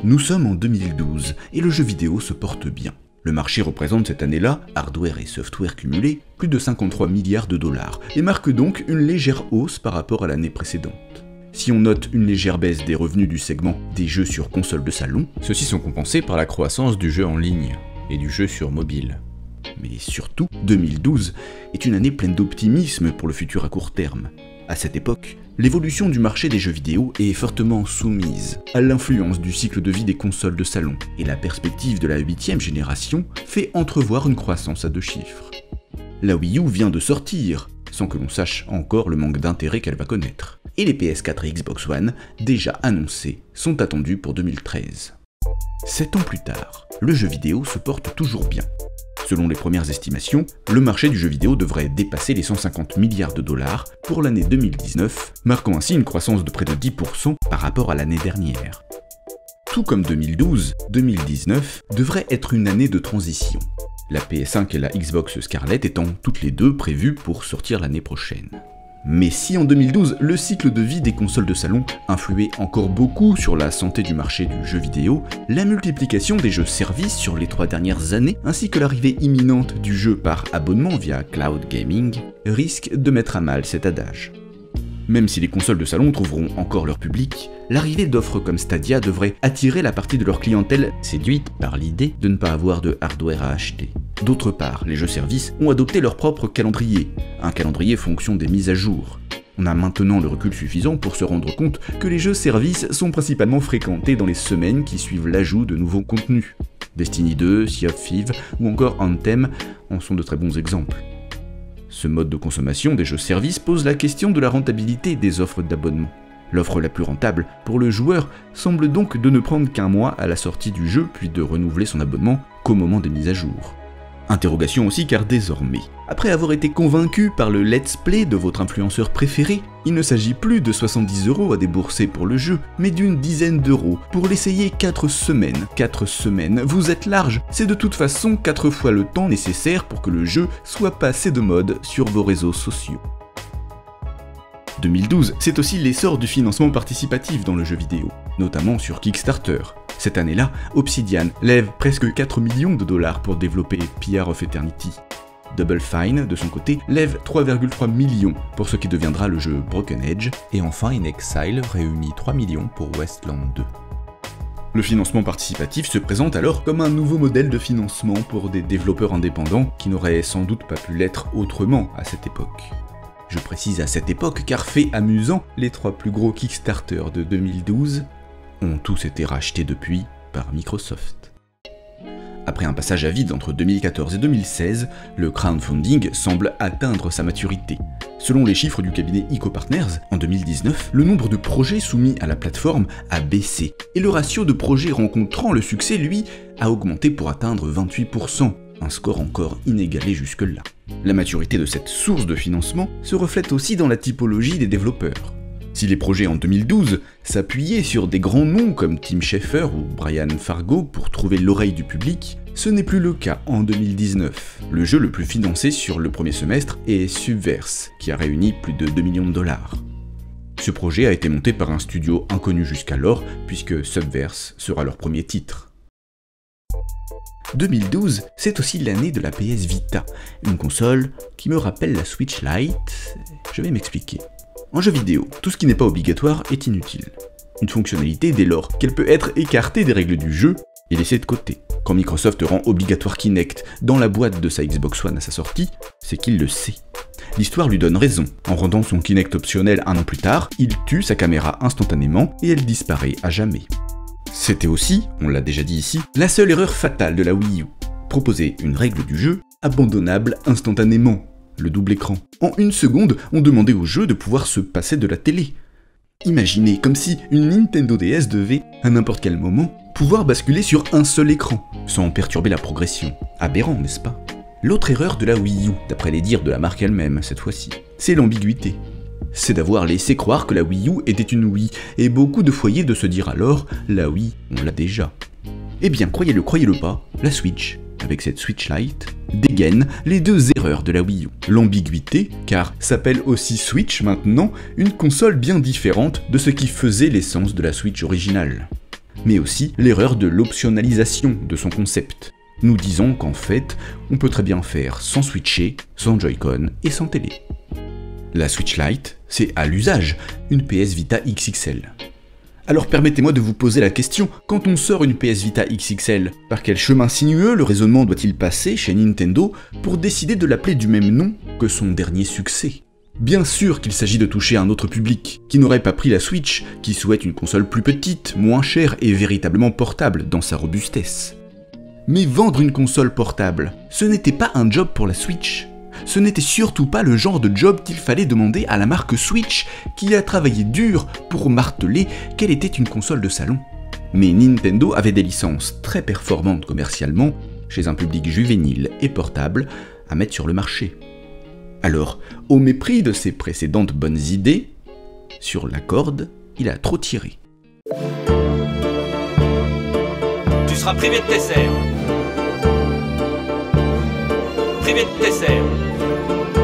Nous sommes en 2012 et le jeu vidéo se porte bien. Le marché représente cette année-là, hardware et software cumulés, plus de 53 milliards de dollars et marque donc une légère hausse par rapport à l'année précédente. Si on note une légère baisse des revenus du segment des jeux sur console de salon, ceux-ci sont compensés par la croissance du jeu en ligne et du jeu sur mobile. Mais surtout, 2012 est une année pleine d'optimisme pour le futur à court terme. À cette époque, l'évolution du marché des jeux vidéo est fortement soumise à l'influence du cycle de vie des consoles de salon, et la perspective de la 8e génération fait entrevoir une croissance à 2 chiffres. La Wii U vient de sortir, sans que l'on sache encore le manque d'intérêt qu'elle va connaître, et les PS4 et Xbox One, déjà annoncés, sont attendus pour 2013. 7 ans plus tard, le jeu vidéo se porte toujours bien. Selon les premières estimations, le marché du jeu vidéo devrait dépasser les 150 milliards de dollars pour l'année 2019, marquant ainsi une croissance de près de 10% par rapport à l'année dernière. Tout comme 2012, 2019 devrait être une année de transition, la PS5 et la Xbox Scarlett étant toutes les deux prévues pour sortir l'année prochaine. Mais si en 2012, le cycle de vie des consoles de salon influait encore beaucoup sur la santé du marché du jeu vidéo, la multiplication des jeux services sur les 3 dernières années, ainsi que l'arrivée imminente du jeu par abonnement via cloud gaming, risque de mettre à mal cet adage. Même si les consoles de salon trouveront encore leur public, l'arrivée d'offres comme Stadia devrait attirer la partie de leur clientèle séduite par l'idée de ne pas avoir de hardware à acheter. D'autre part, les jeux services ont adopté leur propre calendrier, un calendrier fonction des mises à jour. On a maintenant le recul suffisant pour se rendre compte que les jeux services sont principalement fréquentés dans les semaines qui suivent l'ajout de nouveaux contenus. Destiny 2, Sea of Thieves ou encore Anthem en sont de très bons exemples. Ce mode de consommation des jeux services pose la question de la rentabilité des offres d'abonnement. L'offre la plus rentable pour le joueur semble donc de ne prendre qu'un mois à la sortie du jeu puis de renouveler son abonnement qu'au moment des mises à jour. Interrogation aussi car désormais, après avoir été convaincu par le let's play de votre influenceur préféré, il ne s'agit plus de 70 € à débourser pour le jeu, mais d'une dizaine d'euros pour l'essayer 4 semaines. 4 semaines, vous êtes large, c'est de toute façon 4 fois le temps nécessaire pour que le jeu soit passé de mode sur vos réseaux sociaux. 2012, c'est aussi l'essor du financement participatif dans le jeu vidéo, notamment sur Kickstarter. Cette année-là, Obsidian lève presque 4 millions de dollars pour développer PR of Eternity. Double Fine, de son côté, lève 3,3 millions pour ce qui deviendra le jeu Broken Age, et enfin inXile réunit 3 millions pour Westland 2. Le financement participatif se présente alors comme un nouveau modèle de financement pour des développeurs indépendants qui n'auraient sans doute pas pu l'être autrement à cette époque. Je précise à cette époque car fait amusant, les 3 plus gros Kickstarter de 2012 ont tous été rachetés depuis par Microsoft. Après un passage à vide entre 2014 et 2016, le crowdfunding semble atteindre sa maturité. Selon les chiffres du cabinet EcoPartners, en 2019, le nombre de projets soumis à la plateforme a baissé, et le ratio de projets rencontrant le succès, lui, a augmenté pour atteindre 28%, un score encore inégalé jusque-là. La maturité de cette source de financement se reflète aussi dans la typologie des développeurs. Si les projets en 2012 s'appuyaient sur des grands noms comme Tim Schafer ou Brian Fargo pour trouver l'oreille du public, ce n'est plus le cas en 2019. Le jeu le plus financé sur le premier semestre est Subverse, qui a réuni plus de 2 millions de dollars. Ce projet a été monté par un studio inconnu jusqu'alors, puisque Subverse sera leur premier titre. 2012, c'est aussi l'année de la PS Vita, une console qui me rappelle la Switch Lite. Je vais m'expliquer. En jeu vidéo, tout ce qui n'est pas obligatoire est inutile. Une fonctionnalité dès lors qu'elle peut être écartée des règles du jeu et laissée de côté. Quand Microsoft rend obligatoire Kinect dans la boîte de sa Xbox One à sa sortie, c'est qu'il le sait. L'histoire lui donne raison. En rendant son Kinect optionnel un an plus tard, il tue sa caméra instantanément et elle disparaît à jamais. C'était aussi, on l'a déjà dit ici, la seule erreur fatale de la Wii U. Proposer une règle du jeu abandonnable instantanément. Le double écran. En 1 seconde, on demandait au jeu de pouvoir se passer de la télé. Imaginez comme si une Nintendo DS devait, à n'importe quel moment, pouvoir basculer sur un seul écran, sans perturber la progression. Aberrant, n'est-ce pas? L'autre erreur de la Wii U, d'après les dires de la marque elle-même cette fois-ci, c'est l'ambiguïté. C'est d'avoir laissé croire que la Wii U était une Wii, et beaucoup de foyers de se dire alors, la Wii, on l'a déjà. Eh bien, croyez-le pas, la Switch, avec cette Switch Lite, dégaine les 2 erreurs de la Wii U. L'ambiguïté, car s'appelle aussi Switch maintenant, une console bien différente de ce qui faisait l'essence de la Switch originale. mais aussi l'erreur de l'optionnalisation de son concept, nous disant qu'en fait, on peut très bien faire sans switcher, sans Joy-Con et sans télé. La Switch Lite, c'est à l'usage une PS Vita XXL. Alors permettez-moi de vous poser la question, quand on sort une PS Vita XXL, par quel chemin sinueux le raisonnement doit-il passer chez Nintendo pour décider de l'appeler du même nom que son dernier succès ? Bien sûr qu'il s'agit de toucher un autre public, qui n'aurait pas pris la Switch, qui souhaite une console plus petite, moins chère et véritablement portable dans sa robustesse. Mais vendre une console portable, ce n'était pas un job pour la Switch. Ce n'était surtout pas le genre de job qu'il fallait demander à la marque Switch, qui a travaillé dur pour marteler qu'elle était une console de salon. Mais Nintendo avait des licences très performantes commercialement, chez un public juvénile et portable, à mettre sur le marché. Alors, au mépris de ses précédentes bonnes idées, sur la corde, il a trop tiré. Tu seras privé de tes serres. Privé de tes serres.